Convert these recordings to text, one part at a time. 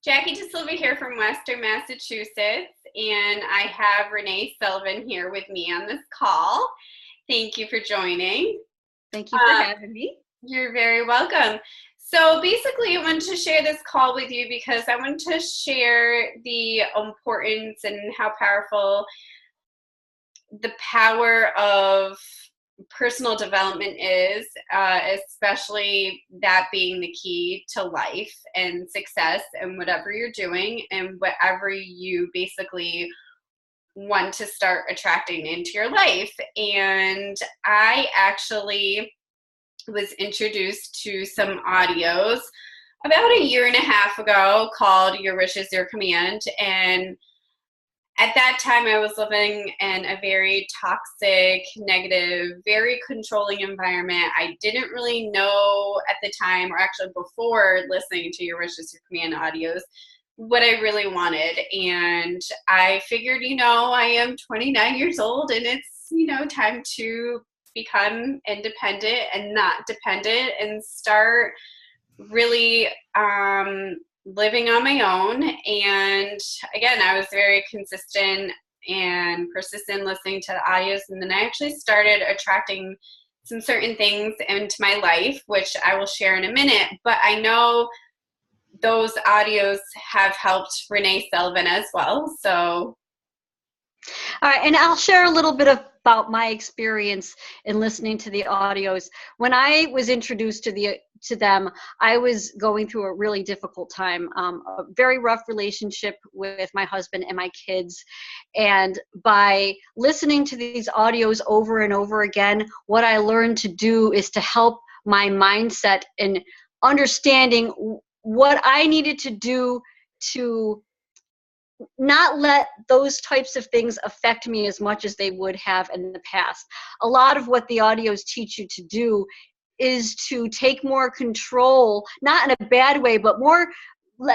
Jackie DeSilva here from Western Massachusetts, and I have Renee Sullivan here with me on this call. Thank you for joining. Thank you for having me. You're very welcome. So basically, I wanted to share this call with you because I want to share the importance and how powerful the power of personal development is, especially that being the key to life and success and whatever you're doing and whatever you basically want to start attracting into your life. And I actually was introduced to some audios about a year and a half ago called Your Wish is Your Command. And at that time, I was living in a very toxic, negative, very controlling environment. I didn't really know at the time, or actually before listening to Your Wishes, Your Command audios, what I really wanted. And I figured, I am 29 years old and it's, time to become independent and not dependent and start really living on my own. And again, I was very consistent and persistent listening to the audios, and then I actually started attracting some certain things into my life, which I will share in a minute. But I know those audios have helped Renee Sullivan as well. So all right, and I'll share a little bit about my experience in listening to the audios. When I was introduced to them, I was going through a really difficult time, a very rough relationship with my husband and my kids. And by listening to these audios over and over again, what I learned to do is to help my mindset and understanding what I needed to do to not let those types of things affect me as much as they would have in the past. A lot of what the audios teach you to do is to take more control, not in a bad way, but more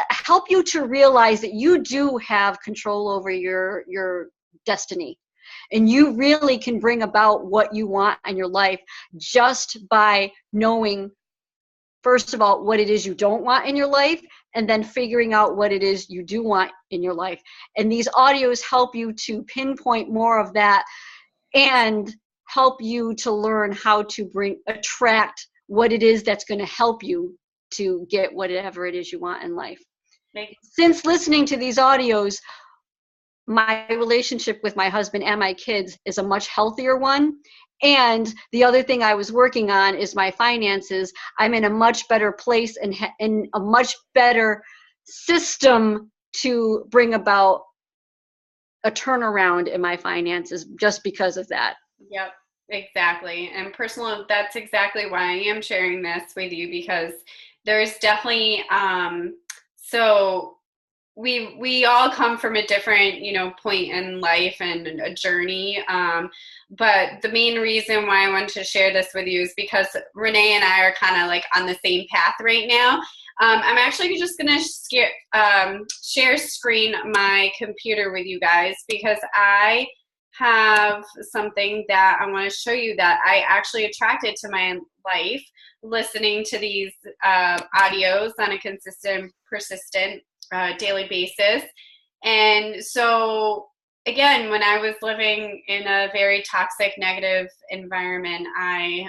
help you to realize that you do have control over your destiny. And you really can bring about what you want in your life just by knowing, first of all, what it is you don't want in your life, and then figuring out what it is you do want in your life. And these audios help you to pinpoint more of that and help you to learn how to attract what it is that's going to help you to get whatever it is you want in life. Since listening to these audios, my relationship with my husband and my kids is a much healthier one. And the other thing I was working on is my finances. I'm in a much better place and in a much better system to bring about a turnaround in my finances just because of that. Yep, exactly. And personal, that's exactly why I am sharing this with you, because there's definitely, so we all come from a different, point in life and a journey. But the main reason why I wanted to share this with you is because Renee and I are kind of like on the same path right now. I'm actually just going to share screen my computer with you guys, because I have something that I want to show you that I actually attracted to my life listening to these audios on a consistent, persistent daily basis. And so again, when I was living in a very toxic, negative environment, I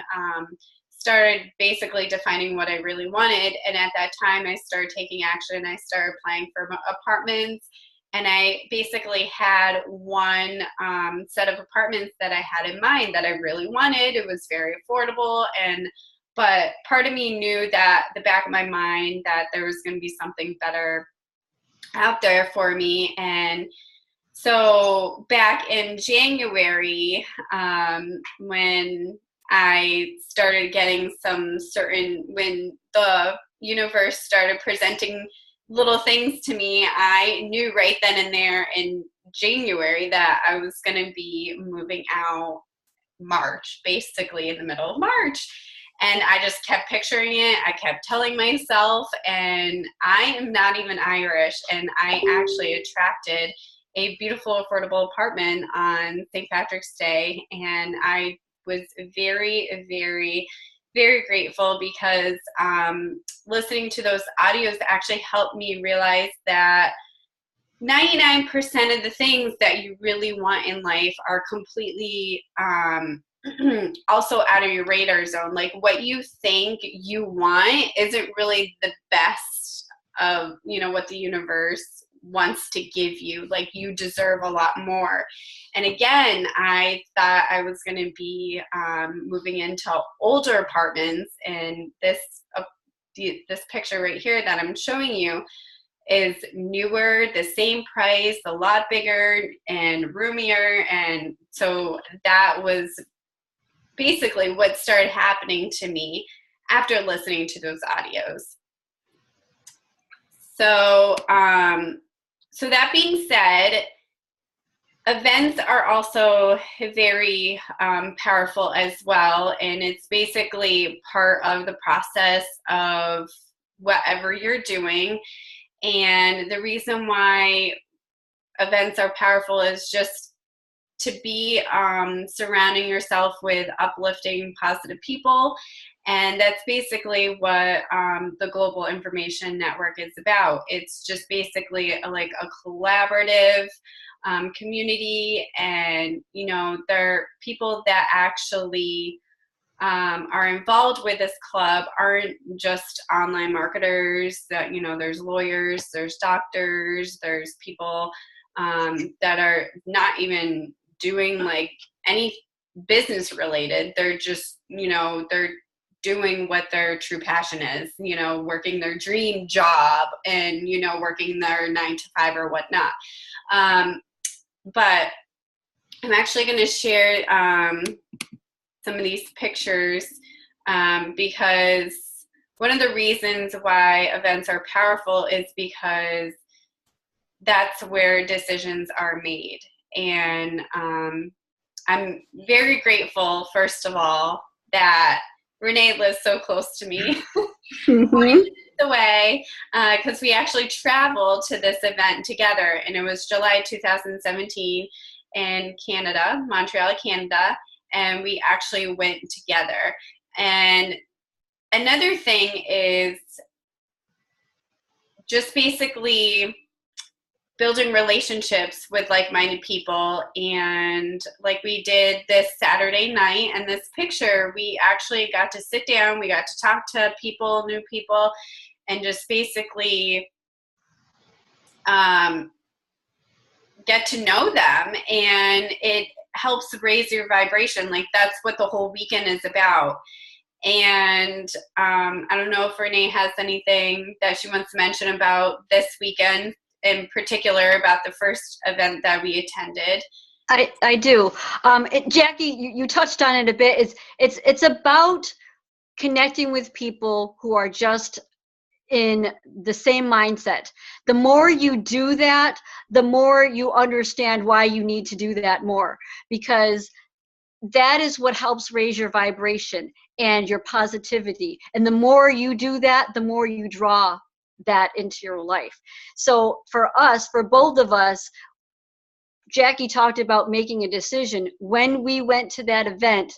started basically defining what I really wanted. And at that time, I started taking action. I started applying for apartments. And I basically had one set of apartments that I had in mind that I really wanted. It was very affordable. But part of me knew that the back of my mind that there was going to be something better out there for me. And so back in January, when I started getting when the universe started presenting little things to me, I knew right then and there in January that I was going to be moving out March, basically in the middle of March. And I just kept picturing it. I kept telling myself, and I am not even Irish, and I actually attracted a beautiful, affordable apartment on St. Patrick's Day. And I was very, very, very grateful because listening to those audios actually helped me realize that 99% of the things that you really want in life are completely also out of your radar zone. Like what you think you want isn't really the best of, you know, what the universe wants to give you. Like you deserve a lot more. And again, I thought I was going to be moving into older apartments, and this picture right here that I'm showing you is newer, the same price, a lot bigger and roomier. And so that was basically what started happening to me after listening to those audios. So, so that being said, events are also very powerful as well. And it's basically part of the process of whatever you're doing. And the reason why events are powerful is just to be surrounding yourself with uplifting, positive people. And that's basically what the Global Information Network is about. It's just basically like a collaborative community. And, you know, there are people that actually are involved with this club aren't just online marketers. That, you know, there's lawyers, there's doctors, there's people that are not even doing like any business related. They're just, you know, they're doing what their true passion is, you know, working their dream job and, you know, working their 9 to 5 or whatnot. But I'm actually going to share some of these pictures because one of the reasons why events are powerful is because that's where decisions are made. And I'm very grateful, first of all, that Renee lives so close to me. The way because we actually traveled to this event together, and it was July 2017 in Canada, Montreal, Canada, and we actually went together. And another thing is just basically building relationships with like-minded people. And like we did this Saturday night, and this picture, we actually got to sit down, we got to talk to people, new people, and just basically get to know them. And it helps raise your vibration. Like that's what the whole weekend is about. And I don't know if Renee has anything that she wants to mention about this weekend in particular, about the first event that we attended. I do. Jackie, you touched on it a bit. It's about connecting with people who are just in the same mindset. The more you do that, the more you understand why you need to do that more, because that is what helps raise your vibration and your positivity. And the more you do that, the more you draw that into your life. So for us, for both of us, Jackie talked about making a decision. When we went to that event,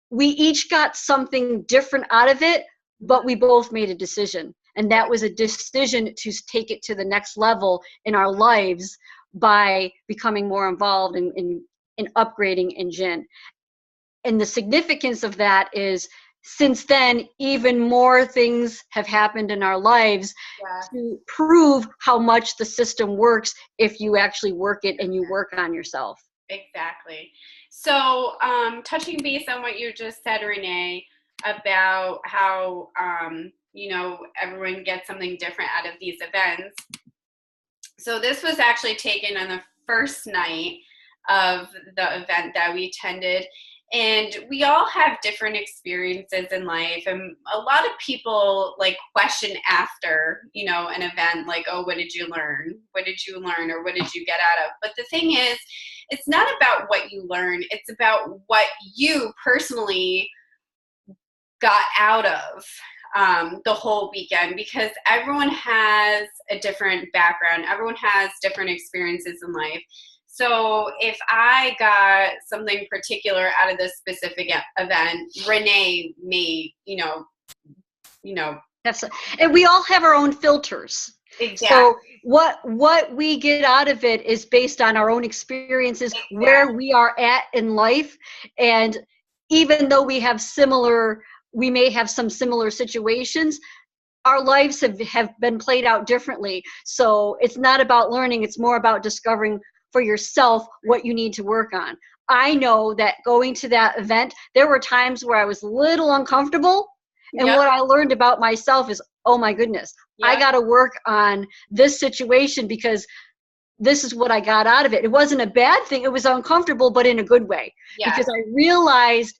we each got something different out of it, but we both made a decision. And that was a decision to take it to the next level in our lives by becoming more involved in upgrading in Jinn. And the significance of that is, since then, even more things have happened in our lives to prove how much the system works if you actually work it and you work on yourself. Exactly. So touching base on what you just said, Renee, about how, you know, everyone gets something different out of these events. So this was actually taken on the first night of the event that we attended. And we all have different experiences in life. And a lot of people like question after, you know, an event, like, oh, what did you learn? What did you learn? Or what did you get out of? But the thing is, it's not about what you learn. It's about what you personally got out of the whole weekend, because everyone has a different background. Everyone has different experiences in life. So if I got something particular out of this specific event, Renee may, you know, That's and we all have our own filters. exact, So what we get out of it is based on our own experiences, where we are at in life, and even though we may have some similar situations, our lives have been played out differently. So it's not about learning, it's more about discovering for yourself what you need to work on. I know that going to that event, there were times where I was a little uncomfortable. And yep, what I learned about myself is, oh my goodness, I yep, got to work on this situation because this is what I got out of it. It wasn't a bad thing. It was uncomfortable, but in a good way, yes, because I realized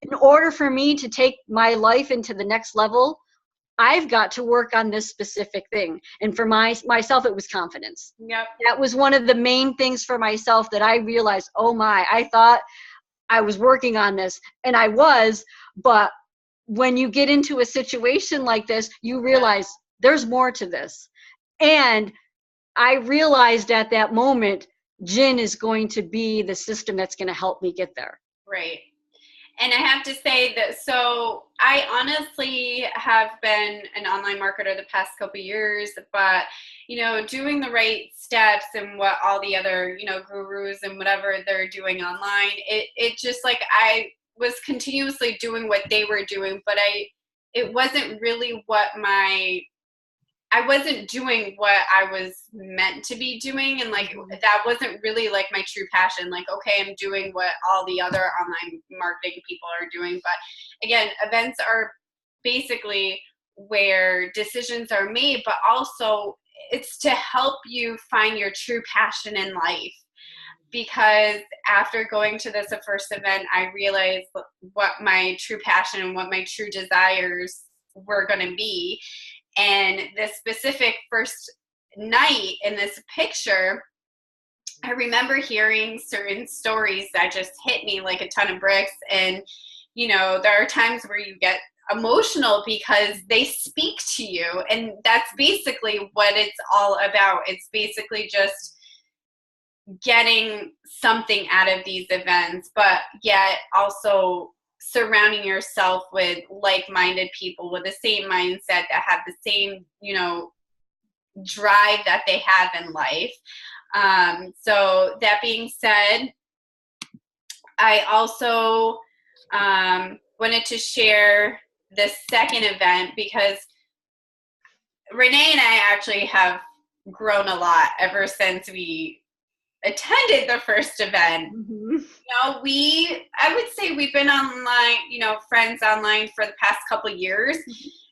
in order for me to take my life into the next level, I've got to work on this specific thing. And for myself, it was confidence. yep, That was one of the main things for myself that I realized, oh my, I thought I was working on this, and I was, but when you get into a situation like this, you realize there's more to this. And I realized at that moment, Gin is going to be the system that's going to help me get there. right. And I have to say that, so I honestly have been an online marketer the past couple of years, but, doing the right steps and what all the other, gurus and whatever they're doing online, it just like I was continuously doing what they were doing, but it wasn't really I wasn't doing what I was meant to be doing. And like, that wasn't really like my true passion. Like, okay, I'm doing what all the other online marketing people are doing. But again, events are basically where decisions are made, but also it's to help you find your true passion in life. Because after going to this first event, I realized what my true passion and what my true desires were going to be. And the specific first night in this picture, I remember hearing certain stories that just hit me like a ton of bricks. And, there are times where you get emotional because they speak to you. And that's basically what it's all about. It's basically just getting something out of these events, but yet also surrounding yourself with like-minded people with the same mindset that have the same, drive that they have in life. So that being said, I also wanted to share the second event because Renee and I actually have grown a lot ever since we attended the first event. Mm-hmm. I would say we've been online, friends online for the past couple of years,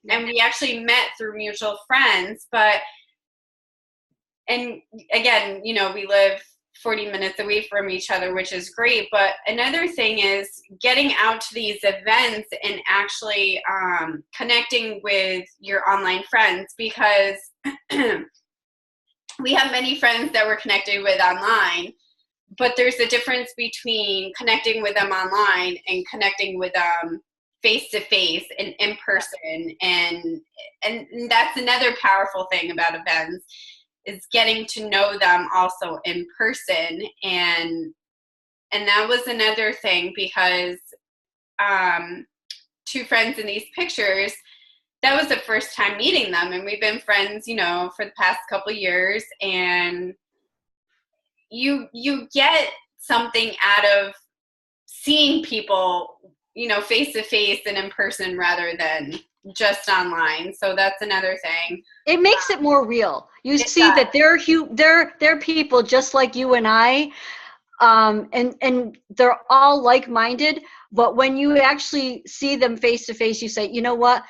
and we actually met through mutual friends. And again, we live 40 minutes away from each other, which is great. But another thing is getting out to these events and actually connecting with your online friends, because we have many friends that we're connected with online, but there's a difference between connecting with them online and connecting with them face to face and in person. And that's another powerful thing about events, is getting to know them also in person. And that was another thing, because two friends in these pictures, that was the first time meeting them, and we've been friends, for the past couple of years. And you get something out of seeing people, face to face and in person rather than just online. So that's another thing. It makes it more real. You see does. that they're people just like you and I, and they're all like-minded. But when you actually see them face to face, you say, you know what?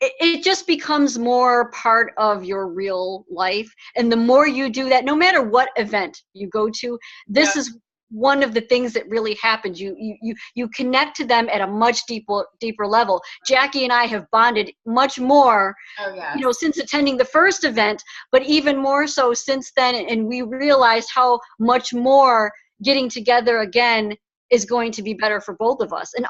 It just becomes more part of your real life. And the more you do that, no matter what event you go to, this is one of the things that really happens. You connect to them at a much deeper level. Jackie and I have bonded much more, since attending the first event, but even more so since then. And we realized how much more getting together again is going to be better for both of us and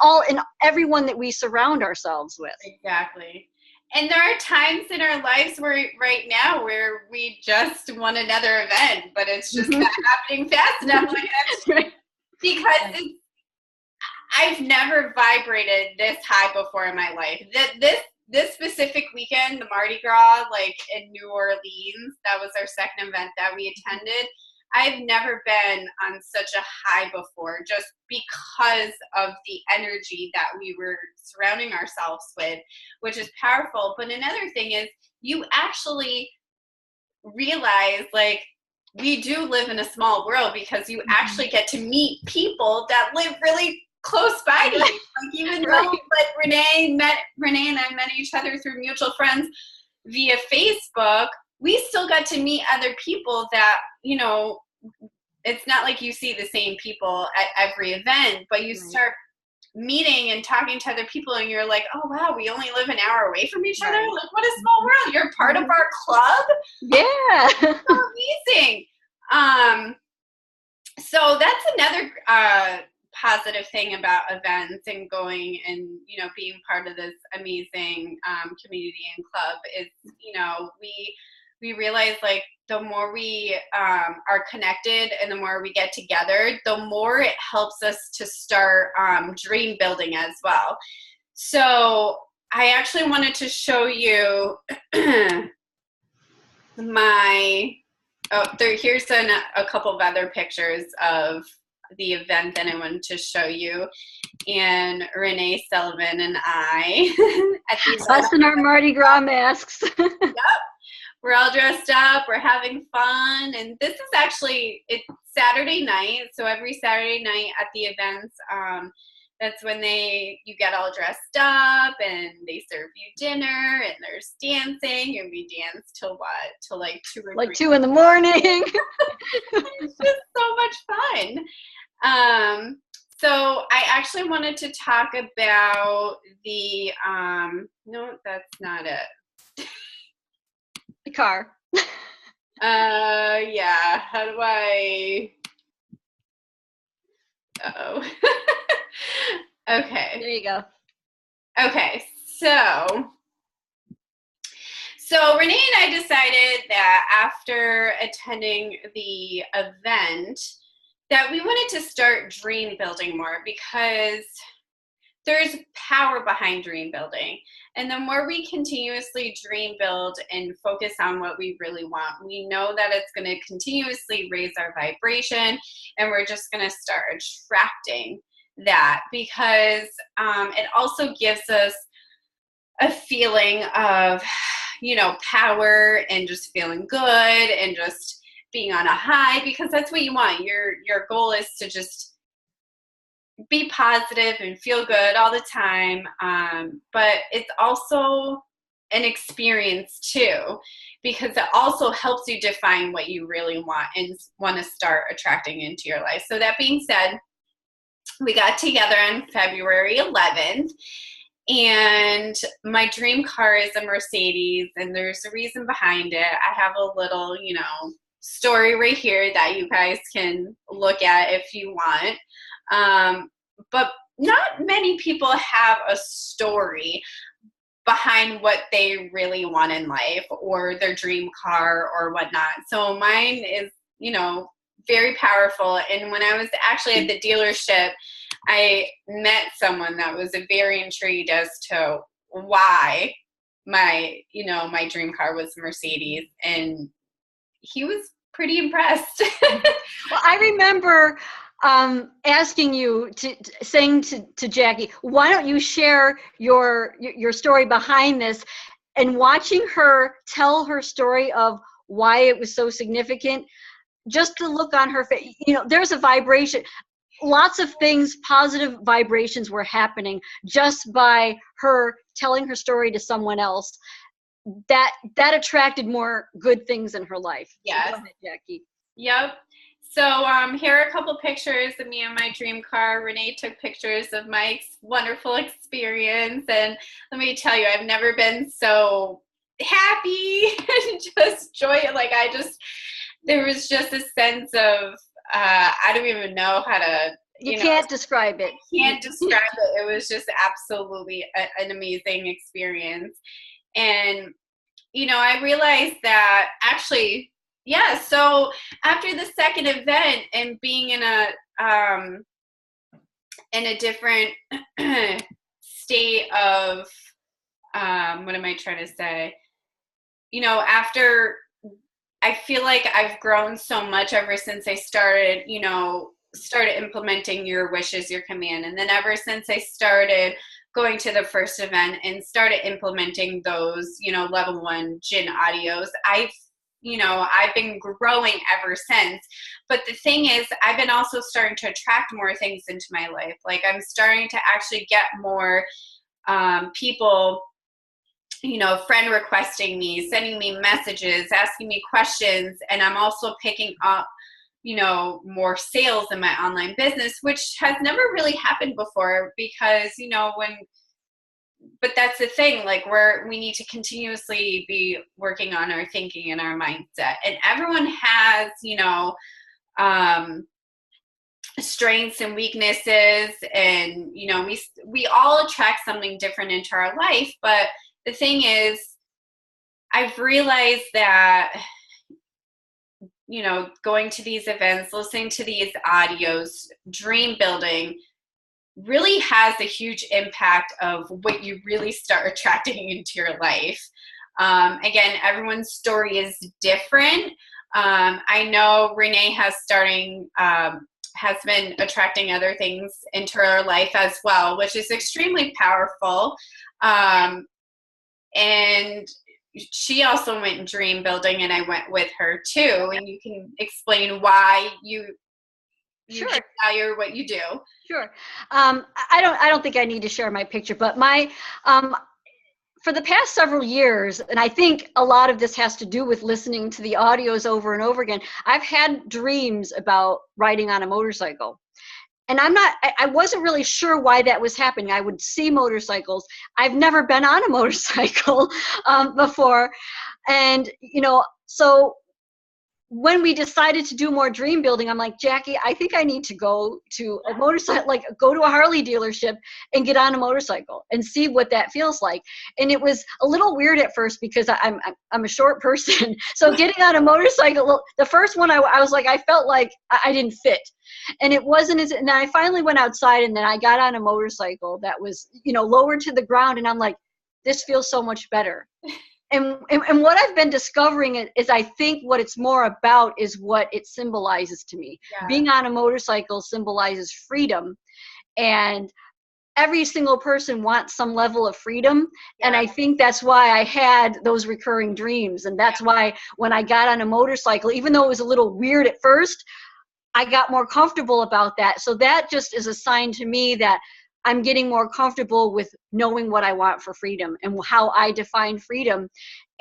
everyone that we surround ourselves with. Exactly. And there are times in our lives where right now where we just want another event, but it's just not happening fast enough. Right. Because I've never vibrated this high before in my life. This specific weekend, the Mardi Gras, like in New Orleans, that was our second event that we attended. I've never been on such a high before, just because of the energy that we were surrounding ourselves with, which is powerful. But another thing is, you actually realize, like, we do live in a small world because you actually get to meet people that live really close by to you. Like, even though like Renee and I met each other through mutual friends via Facebook, we still got to meet other people that, you know, it's not like you see the same people at every event, but you start meeting and talking to other people and you're like, oh wow, we only live an hour away from each other. Like, what a small world. You're part of our club. Yeah. So amazing. So that's another positive thing about events and going and, you know, being part of this amazing community and club is, you know, we realize, like, the more we are connected and the more we get together, the more it helps us to start dream building as well. So I actually wanted to show you here's a couple of other pictures of the event that I wanted to show you. And Renee Sullivan and I at the Us in our Mardi Gras masks. Yep. We're all dressed up, we're having fun, and this is actually, it's Saturday night, so every Saturday night at the events, that's when you get all dressed up, and they serve you dinner, and there's dancing, and we dance till what? Till like 2 or 3. Like 2 in the morning. It's just so much fun. So I actually wanted to talk about the, no, that's not it. The car. Yeah, how do I, okay. There you go. Okay, so Renee and I decided that after attending the event that we wanted to start dream building more, because there's power behind dream building. And the more we continuously dream build and focus on what we really want, we know that it's going to continuously raise our vibration, and we're just going to start attracting that, because it also gives us a feeling of, you know, power and just feeling good and just being on a high, because that's what you want. Your goal is to just be positive and feel good all the time. But it's also an experience too, because it also helps you define what you really want and want to start attracting into your life. So that being said, we got together on February 11th, and my dream car is a Mercedes, and there's a reason behind it. I have a little, you know, story right here that you guys can look at if you want. But not many people have a story behind what they really want in life or their dream car or whatnot. So mine is, you know, very powerful. And when I was actually at the dealership, I met someone that was very intrigued as to why my dream car was Mercedes, and he was pretty impressed. Well, I remember asking you saying to Jackie, why don't you share your story behind this, and watching her tell her story of why it was so significant, just the look on her face, you know, there's a vibration. Lots of things, positive vibrations were happening just by her telling her story to someone else. That attracted more good things in her life. Yes. So go ahead, Jackie. Yep. So here are a couple pictures of me and my dream car. Renee took pictures of my wonderful experience, and let me tell you, I've never been so happy and just joy. Like, there was just a sense of I don't even know how to. You can't describe it. Can't describe it. It was just absolutely an amazing experience. And, I realized that actually, yeah, so after the second event and being in a different state of, what am I trying to say? After, I feel like I've grown so much ever since I started implementing your wish is your command. And then ever since I started going to the first event and started implementing those, level 1 gin audios, I've been growing ever since. But the thing is, I've been also starting to attract more things into my life. Like, I'm starting to actually get more people, friend requesting me, sending me messages, asking me questions. And I'm also picking up, more sales in my online business, which has never really happened before because, but that's the thing, like we need to continuously be working on our thinking and our mindset. And everyone has, um, strengths and weaknesses, and, we all attract something different into our life. But the thing is, I've realized that, going to these events, listening to these audios, dream building really has a huge impact of what you really start attracting into your life. Again, everyone's story is different. I know Renee has been attracting other things into her life as well, which is extremely powerful. And she also went dream building, and I went with her too. And you can explain why you Sure. desire what you do. Sure. I don't think I need to share my picture, but for the past several years, and I think a lot of this has to do with listening to the audios over and over again, I've had dreams about riding on a motorcycle. And I wasn't really sure why that was happening. I would see motorcycles. I've never been on a motorcycle before. And, so when we decided to do more dream building, I'm like, Jackie, I think I need to go to a motorcycle, like go to a Harley dealership and get on a motorcycle and see what that feels like. And it was a little weird at first because I'm a short person. So getting on a motorcycle, the first one I was like, I felt like I didn't fit. And it wasn't and I finally went outside, and then I got on a motorcycle that was, lower to the ground. And I'm like, this feels so much better. And what I've been discovering is I think what it's more about is what it symbolizes to me. Yeah. Being on a motorcycle symbolizes freedom, and every single person wants some level of freedom. Yeah. And I think that's why I had those recurring dreams. And that's why when I got on a motorcycle, even though it was a little weird at first, I got more comfortable about that. So that just is a sign to me that I'm getting more comfortable with knowing what I want for freedom and how I define freedom.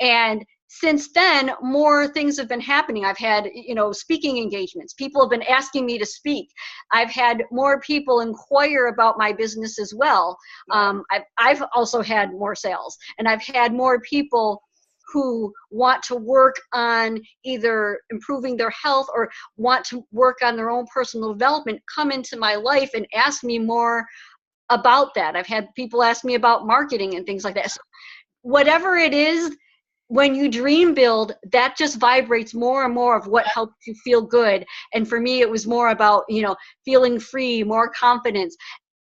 And since then, more things have been happening. I've had, speaking engagements. People have been asking me to speak. I've had more people inquire about my business as well. I've also had more sales, and I've had more people who want to work on either improving their health or want to work on their own personal development come into my life and ask me more about that. I've had people ask me about marketing and things like that. So whatever it is, when you dream build, that just vibrates more and more of what helps you feel good. And for me, it was more about, feeling free, more confidence.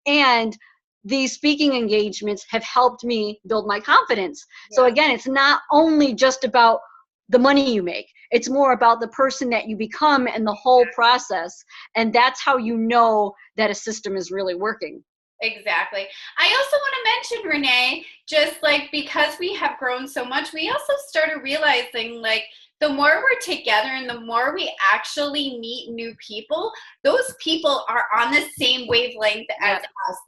And these speaking engagements have helped me build my confidence. Yeah. So again, it's not only just about the money you make. It's more about the person that you become and the whole process. And that's how you know that a system is really working. Exactly. I also want to mention, Renee, just like because we have grown so much, we also started realizing like the more we're together and the more we actually meet new people, those people are on the same wavelength as us.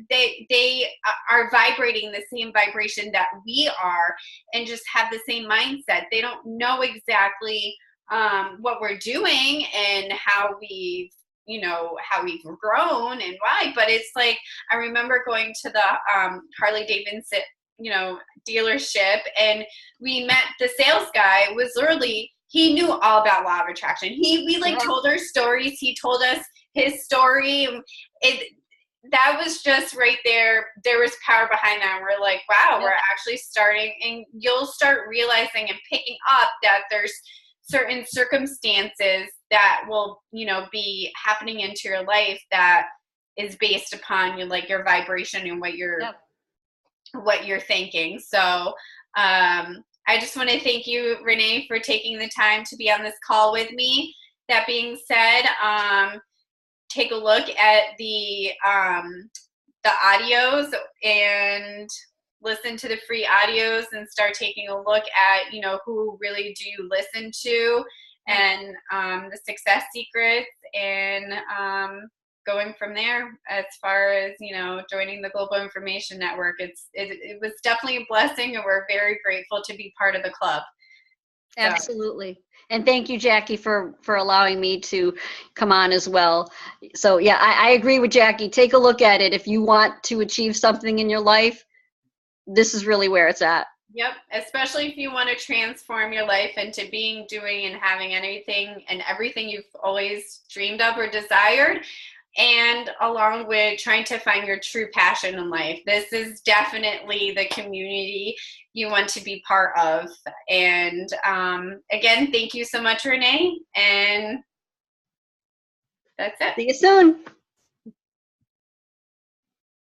They are vibrating the same vibration that we are and just have the same mindset. They don't know exactly what we're doing and how we've grown and why, but it's like I remember going to the Harley Davidson dealership, and we met the sales guy. Was literally, he knew all about law of attraction. We told our stories. He told us his story. that was just right there. There was power behind that. We're like, wow, we're Yep. actually starting, and you'll start realizing and picking up that there's certain circumstances that will, be happening into your life that is based upon your vibration and Yep. what you're thinking. So, I just want to thank you, Renee, for taking the time to be on this call with me. That being said, take a look at the audios and listen to the free audios and start taking a look at who really do you listen to, and the success secrets, and going from there. As far as joining the Global Information Network, it was definitely a blessing, and we're very grateful to be part of the club. So. Absolutely. And thank you, Jackie, for allowing me to come on as well. So yeah, I agree with Jackie. Take a look at it. If you want to achieve something in your life, this is really where it's at. Yep, especially if you want to transform your life into being, doing, and having anything and everything you've always dreamed of or desired, and along with trying to find your true passion in life. This is definitely the community you want to be part of. And again, thank you so much, Renee, and that's it. See you soon.